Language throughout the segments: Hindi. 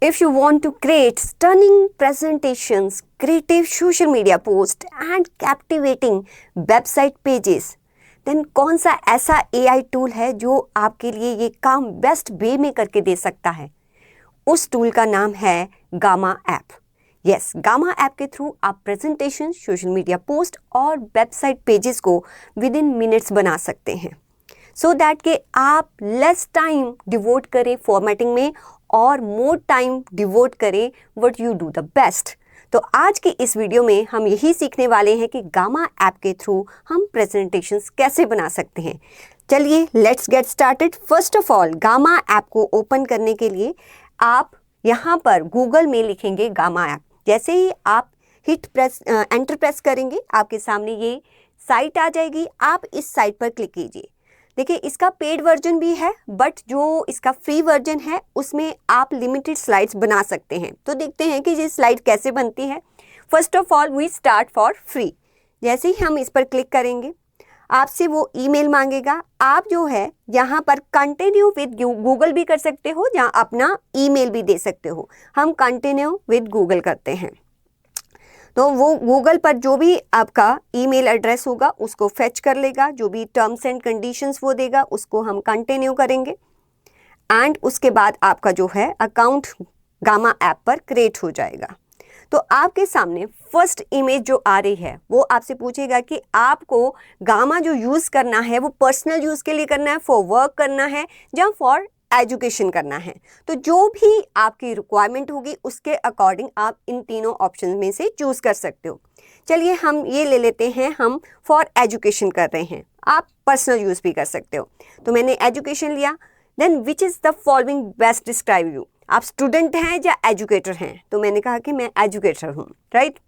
If you want to create stunning presentations, creative social media posts and captivating website pages, then कौन सा ऐसा AI टूल है जो आपके लिए ये काम बेस्ट वे में करके दे सकता है? उस टूल का नाम है gamma app. Yes, gamma app के थ्रू आप प्रेजेंटेशन, सोशल मीडिया पोस्ट और वेबसाइट पेजेस को विद इन मिनट्स बना सकते हैं, सो दैट कि आप लेस टाइम डिवोट करें फॉर्मेटिंग में और मोर टाइम डिवोट करें what you do the best. तो आज की इस वीडियो में हम यही सीखने वाले हैं कि गामा ऐप के थ्रू हम प्रेजेंटेशंस कैसे बना सकते हैं। चलिए let's get started. First of all, gamma app को ओपन करने के लिए आप यहाँ पर गूगल में लिखेंगे गामा ऐप। जैसे ही आप एंटर प्रेस करेंगे, आपके सामने ये साइट आ जाएगी। आप इस साइट पर क्लिक कीजिए। देखिए, इसका पेड वर्जन भी है, बट जो इसका फ्री वर्जन है उसमें आप लिमिटेड स्लाइड्स बना सकते हैं। तो देखते हैं कि ये स्लाइड कैसे बनती है। First of all we start for free. जैसे ही हम इस पर क्लिक करेंगे, आपसे वो ईमेल मांगेगा। आप जो है यहाँ पर कंटिन्यू विद गूगल भी कर सकते हो, जहाँ अपना ईमेल भी दे सकते हो। हम कंटिन्यू विद गूगल करते हैं, तो वो गूगल पर जो भी आपका ईमेल एड्रेस होगा उसको फेच कर लेगा। जो भी टर्म्स एंड कंडीशंस वो देगा उसको हम कंटिन्यू करेंगे एंड उसके बाद आपका जो है अकाउंट गामा ऐप पर क्रिएट हो जाएगा। तो आपके सामने फर्स्ट इमेज जो आ रही है वो आपसे पूछेगा कि आपको गामा जो यूज़ करना है वो पर्सनल यूज़ के लिए करना है, फॉर वर्क करना है या फॉर एजुकेशन करना है। तो जो भी आपकी रिक्वायरमेंट होगी उसके अकॉर्डिंग आप इन तीनों ऑप्शन में से चूज़ कर सकते हो। चलिए हम ये ले लेते हैं, हम फॉर एजुकेशन कर रहे हैं। आप पर्सनल यूज़ भी कर सकते हो। तो मैंने एजुकेशन लिया। Then which is the following best describe you. आप स्टूडेंट हैं या एजुकेटर हैं? तो मैंने कहा कि मैं एजुकेटर हूँ, right.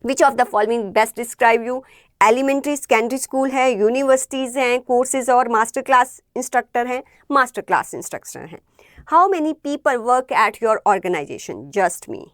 Which of the following best describe you. Elementary secondary school है, यूनिवर्सिटीज़ हैं, कोर्सेज और मास्टर क्लास इंस्ट्रक्टर हैं, मास्टर क्लास इंस्ट्रक्टर हैं। How many people work at your organization? Just me,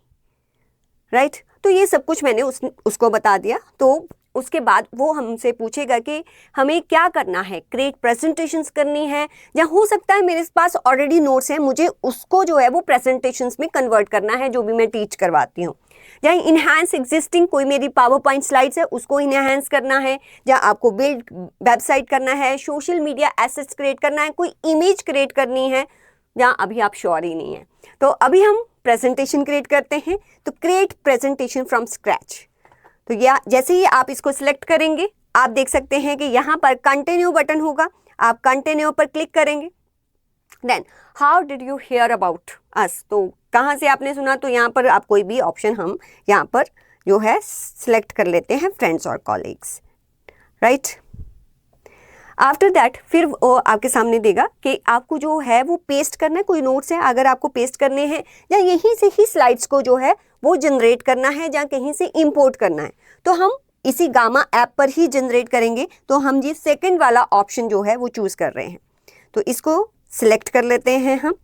right. तो ये सब कुछ मैंने उसको बता दिया। तो उसके बाद वो हमसे पूछेगा कि हमें क्या करना है, क्रिएट प्रेजेंटेशंस करनी है, या हो सकता है मेरे पास ऑलरेडी नोट्स हैं, मुझे उसको जो है वो प्रेजेंटेशंस में कन्वर्ट करना है जो भी मैं टीच करवाती हूँ। या इनहैंस एग्जिस्टिंग, कोई मेरी पावर पॉइंट स्लाइड्स है उसको इनहैंस करना है, या आपको बिल्ड वेबसाइट करना है, सोशल मीडिया एसेट्स क्रिएट करना है, कोई इमेज क्रिएट करनी है, या अभी आप श्योर ही नहीं है। तो अभी हम प्रेजेंटेशन क्रिएट करते हैं। तो क्रिएट प्रेजेंटेशन फ्रॉम स्क्रैच। तो या जैसे ही आप इसको सिलेक्ट करेंगे, आप देख सकते हैं कि यहाँ पर कंटिन्यू बटन होगा। आप कंटिन्यू पर क्लिक करेंगे। Then how did you hear about us, तो कहाँ से आपने सुना? तो यहाँ पर आप कोई भी ऑप्शन हम यहाँ पर जो है सिलेक्ट कर लेते हैं, फ्रेंड्स और कॉलीग्स, राइट। आफ्टर दैट फिर वो आपके सामने देगा कि आपको जो है वो पेस्ट करना है, कोई नोट्स है अगर आपको पेस्ट करने हैं, या यहीं से ही स्लाइड्स को जो है वो जनरेट करना है, या कहीं से इंपोर्ट करना है। तो हम इसी गामा ऐप पर ही जनरेट करेंगे। तो हम ये सेकंड वाला ऑप्शन जो है वो चूज़ कर रहे हैं। तो इसको सिलेक्ट कर लेते हैं हम।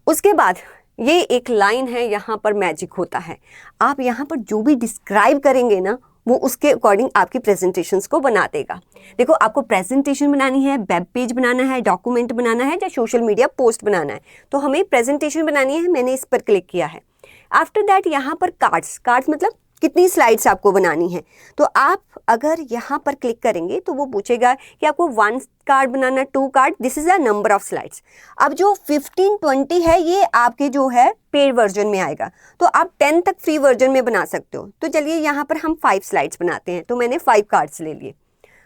उसके बाद ये एक लाइन है, यहाँ पर मैजिक होता है। आप यहाँ पर जो भी डिस्क्राइब करेंगे ना, वो उसके अकॉर्डिंग आपकी प्रेजेंटेशंस को बना देगा। देखो, आपको प्रेजेंटेशन बनानी है, वेब पेज बनाना है, डॉक्यूमेंट बनाना है, या सोशल मीडिया पोस्ट बनाना है। तो हमें प्रेजेंटेशन बनानी है, मैंने इस पर क्लिक किया है। आफ्टर दैट यहाँ पर कार्ड्स मतलब कितनी स्लाइड्स आपको बनानी है। तो आप अगर यहाँ पर क्लिक करेंगे तो वो पूछेगा कि आपको 1 card banana, 2 card, this is the number of slides. अब जो 15-20 है ये आपके जो है पेड वर्जन में आएगा। तो आप 10 तक फ्री वर्जन में बना सकते हो। तो चलिए यहाँ पर हम 5 स्लाइड्स बनाते हैं। तो मैंने 5 कार्ड्स ले लिए,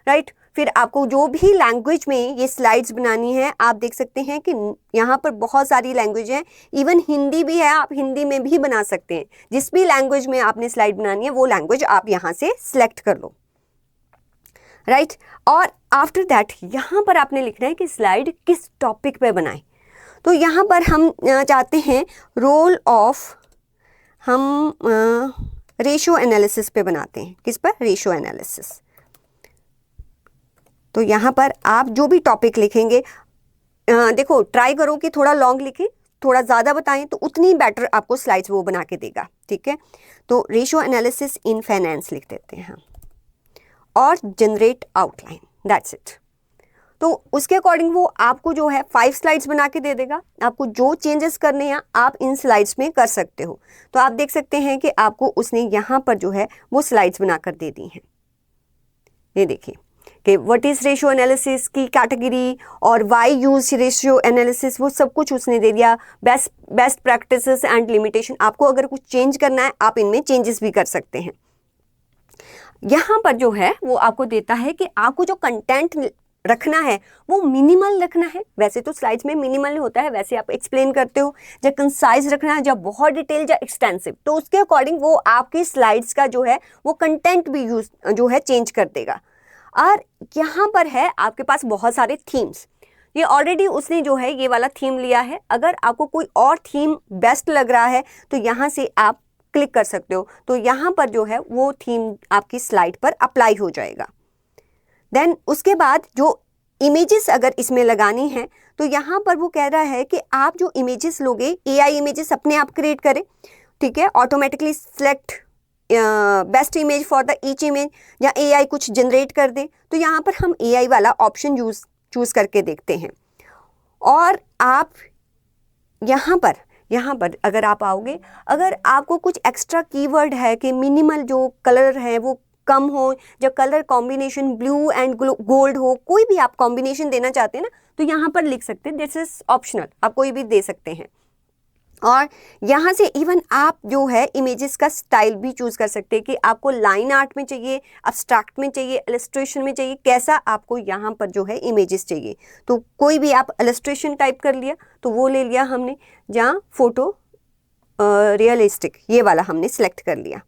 राइट। फिर आपको जो भी लैंग्वेज में ये स्लाइड्स बनानी है, आप देख सकते हैं कि यहाँ पर बहुत सारी लैंग्वेज हैं, इवन हिंदी भी है, आप हिंदी में भी बना सकते हैं। जिस भी लैंग्वेज में आपने स्लाइड बनानी है वो लैंग्वेज आप यहाँ से सिलेक्ट कर लो, राइट। और आफ्टर दैट यहाँ पर आपने लिखना है कि स्लाइड किस टॉपिक पे बनाएं। तो यहाँ पर हम चाहते हैं रोल ऑफ, हम रेशियो एनालिसिस पे बनाते हैं। किस पर? Ratio analysis. तो यहाँ पर आप जो भी टॉपिक लिखेंगे, देखो ट्राई करो कि थोड़ा लॉन्ग लिखें, थोड़ा ज़्यादा बताएं, तो उतनी बेटर आपको स्लाइड्स वो बना के देगा, ठीक है। तो रेशियो एनालिसिस इन फाइनेंस लिख देते हैं हम, और जनरेट आउटलाइन, दैट्स इट। तो उसके अकॉर्डिंग वो आपको जो है 5 स्लाइड्स बना के दे देगा। आपको जो चेंजेस करने हैं आप इन स्लाइड्स में कर सकते हो। तो आप देख सकते हैं कि आपको उसने यहाँ पर जो है वो स्लाइड्स बनाकर दे दी हैं। ये देखिए कि व्हाट इज रेशियो एनालिसिस की कैटेगरी और वाई यूज रेशियो एनालिसिस, वो सब कुछ उसने दे दिया। बेस्ट प्रैक्टिसेस एंड लिमिटेशन, आपको अगर कुछ चेंज करना है आप इनमें चेंजेस भी कर सकते हैं। यहाँ पर जो है वो आपको देता है कि आपको जो कंटेंट रखना है वो मिनिमल रखना है। वैसे तो स्लाइड्स में मिनिमल होता है, वैसे आप एक्सप्लेन करते हो। जब कंसाइज रखना है, जब बहुत डिटेल या एक्सटेंसिव, तो उसके अकॉर्डिंग वो आपकी स्लाइड्स का जो है वो कंटेंट भी यूज जो है चेंज कर देगा। और यहाँ पर है आपके पास बहुत सारे थीम्स। ये ऑलरेडी उसने जो है ये वाला थीम लिया है। अगर आपको कोई और थीम बेस्ट लग रहा है तो यहाँ से आप क्लिक कर सकते हो, तो यहाँ पर जो है वो थीम आपकी स्लाइड पर अप्लाई हो जाएगा। देन उसके बाद जो इमेजेस अगर इसमें लगानी है तो यहाँ पर वो कह रहा है कि आप जो इमेजेस लोगे, एआई इमेजेस अपने आप क्रिएट करें, ठीक है। Automatically select best image for the each image, या एआई कुछ जनरेट कर दे। तो यहाँ पर हम एआई वाला ऑप्शन चूज करके देखते हैं। और आप यहाँ पर अगर आप आओगे, अगर आपको कुछ एक्स्ट्रा कीवर्ड है कि मिनिमल जो कलर है वो कम हो, जब colour combination blue and gold हो, कोई भी आप कॉम्बिनेशन देना चाहते हैं ना, तो यहाँ पर लिख सकते हैं। दिस इज ऑप्शनल, आप कोई भी दे सकते हैं। और यहाँ से इवन आप जो है इमेजेस का स्टाइल भी चूज कर सकते हैं कि आपको लाइन आर्ट में चाहिए, अब्स्ट्रैक्ट में चाहिए, इलस्ट्रेशन में चाहिए, कैसा आपको यहाँ पर जो है इमेजेस चाहिए। तो कोई भी आप इलस्ट्रेशन टाइप कर लिया तो वो ले लिया हमने, जहाँ फोटो रियलिस्टिक ये वाला हमने सिलेक्ट कर लिया।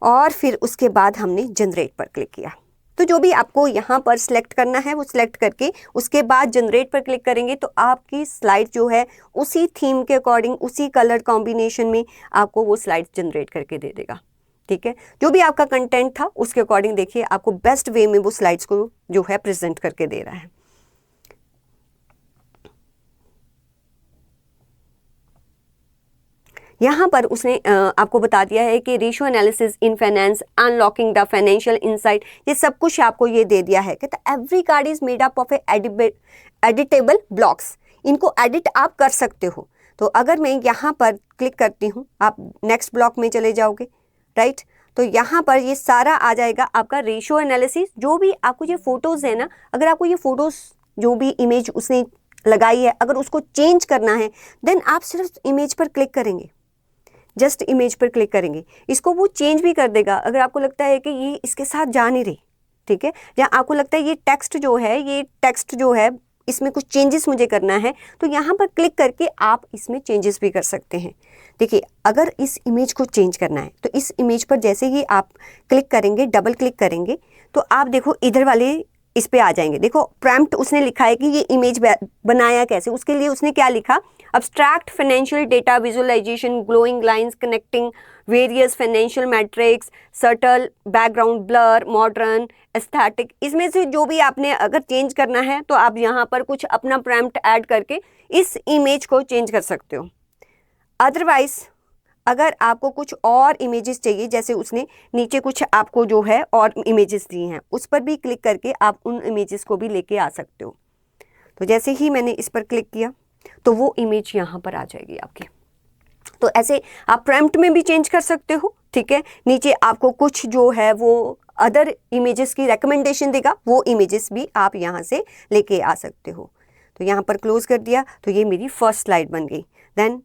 और फिर उसके बाद हमने जनरेट पर क्लिक किया। तो जो भी आपको यहाँ पर सिलेक्ट करना है वो सिलेक्ट करके उसके बाद जनरेट पर क्लिक करेंगे तो आपकी स्लाइड जो है उसी थीम के अकॉर्डिंग, उसी कलर कॉम्बिनेशन में आपको वो स्लाइड जनरेट करके दे देगा, ठीक है। जो भी आपका कंटेंट था उसके अकॉर्डिंग देखिए आपको बेस्ट वे में वो स्लाइड्स को जो है प्रेजेंट करके दे रहा है। यहाँ पर उसने आपको बता दिया है कि ratio analysis in finance, unlocking the financial insight, ये सब कुछ आपको ये दे दिया है। कहता every card is made up of editable blocks, इनको एडिट आप कर सकते हो। तो अगर मैं यहाँ पर क्लिक करती हूँ, आप नेक्स्ट ब्लॉक में चले जाओगे, राइट। तो यहाँ पर ये सारा आ जाएगा आपका रेशियो एनालिसिस। जो भी आपको ये फोटोज़ है ना, अगर आपको ये फोटोज़ जो भी इमेज उसने लगाई है अगर उसको चेंज करना है, देन आप सिर्फ इमेज पर क्लिक करेंगे, जस्ट इमेज पर क्लिक करेंगे, इसको वो चेंज भी कर देगा। अगर आपको लगता है कि ये इसके साथ जा नहीं रही, ठीक है, या आपको लगता है ये टेक्स्ट जो है इसमें कुछ चेंजेस मुझे करना है, तो यहाँ पर क्लिक करके आप इसमें चेंजेस भी कर सकते हैं। देखिए अगर इस इमेज को चेंज करना है तो इस इमेज पर जैसे ही आप क्लिक करेंगे, डबल क्लिक करेंगे, तो आप देखो इधर वाले इस पे आ जाएंगे। देखो प्रॉम्प्ट उसने लिखा है कि ये इमेज बनाया कैसे, उसके लिए उसने क्या लिखा, abstract financial data visualization, glowing lines connecting various financial metrics, subtle background blur, modern aesthetic। इसमें से जो भी आपने अगर चेंज करना है तो आप यहाँ पर कुछ अपना प्रॉम्प्ट ऐड करके इस इमेज को चेंज कर सकते हो। अदरवाइज अगर आपको कुछ और इमेजेस चाहिए, जैसे उसने नीचे कुछ आपको जो है और इमेजेस दी हैं, उस पर भी क्लिक करके आप उन इमेजेस को भी लेके आ सकते हो। तो जैसे ही मैंने इस पर क्लिक किया तो वो इमेज यहाँ पर आ जाएगी आपकी। तो ऐसे आप प्रॉम्प्ट में भी चेंज कर सकते हो, ठीक है। नीचे आपको कुछ जो है वो अदर इमेजेस की रिकमेंडेशन देगा, वो इमेजेस भी आप यहाँ से लेके आ सकते हो। तो यहाँ पर क्लोज कर दिया तो ये मेरी फर्स्ट स्लाइड बन गई। Then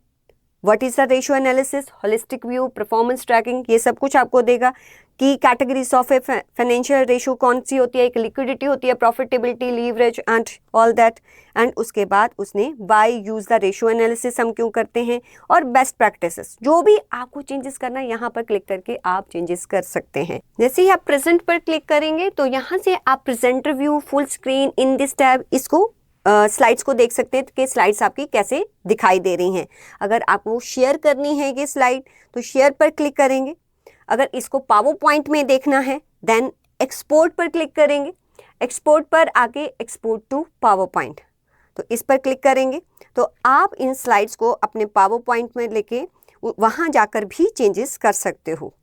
what is the ratio analysis, holistic view, performance tracking, ये सब कुछ आपको देगा कि categories of a financial ratio कौन सी होती है, एक लिक्विडिटी होती है, profitability, leverage and all that. And उसके बाद उसने why use the ratio analysis हम क्यों करते हैं, और बेस्ट प्रैक्टिसेस। जो भी आपको चेंजेस करना है यहाँ पर क्लिक करके आप चेंजेस कर सकते हैं। जैसे ही आप प्रेजेंट पर क्लिक करेंगे तो यहाँ से आप presenter view, full screen, in this tab, इसको स्लाइड्स को देख सकते हैं कि स्लाइड्स आपकी कैसे दिखाई दे रही हैं। अगर आपको शेयर करनी है ये स्लाइड तो शेयर पर क्लिक करेंगे। अगर इसको पावर पॉइंट में देखना है देन एक्सपोर्ट पर क्लिक करेंगे। एक्सपोर्ट पर आके एक्सपोर्ट टू पावर पॉइंट, तो इस पर क्लिक करेंगे तो आप इन स्लाइड्स को अपने पावर पॉइंट में लेके वहाँ जाकर भी चेंजेस कर सकते हो।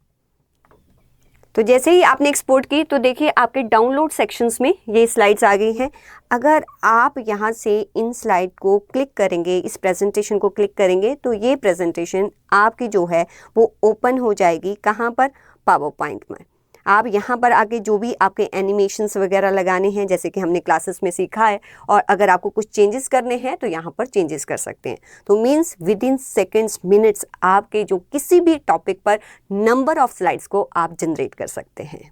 तो जैसे ही आपने एक्सपोर्ट की तो देखिए आपके डाउनलोड सेक्शंस में ये स्लाइड्स आ गई हैं। अगर आप यहाँ से इन स्लाइड को क्लिक करेंगे, इस प्रेजेंटेशन को क्लिक करेंगे तो ये प्रेजेंटेशन आपकी जो है वो ओपन हो जाएगी। कहाँ पर? पावर पॉइंट में। आप यहाँ पर आके जो भी आपके एनिमेशंस वगैरह लगाने हैं जैसे कि हमने क्लासेस में सीखा है, और अगर आपको कुछ चेंजेस करने हैं तो यहाँ पर चेंजेस कर सकते हैं। तो means with in seconds minutes आपके जो किसी भी टॉपिक पर नंबर ऑफ स्लाइड्स को आप जनरेट कर सकते हैं।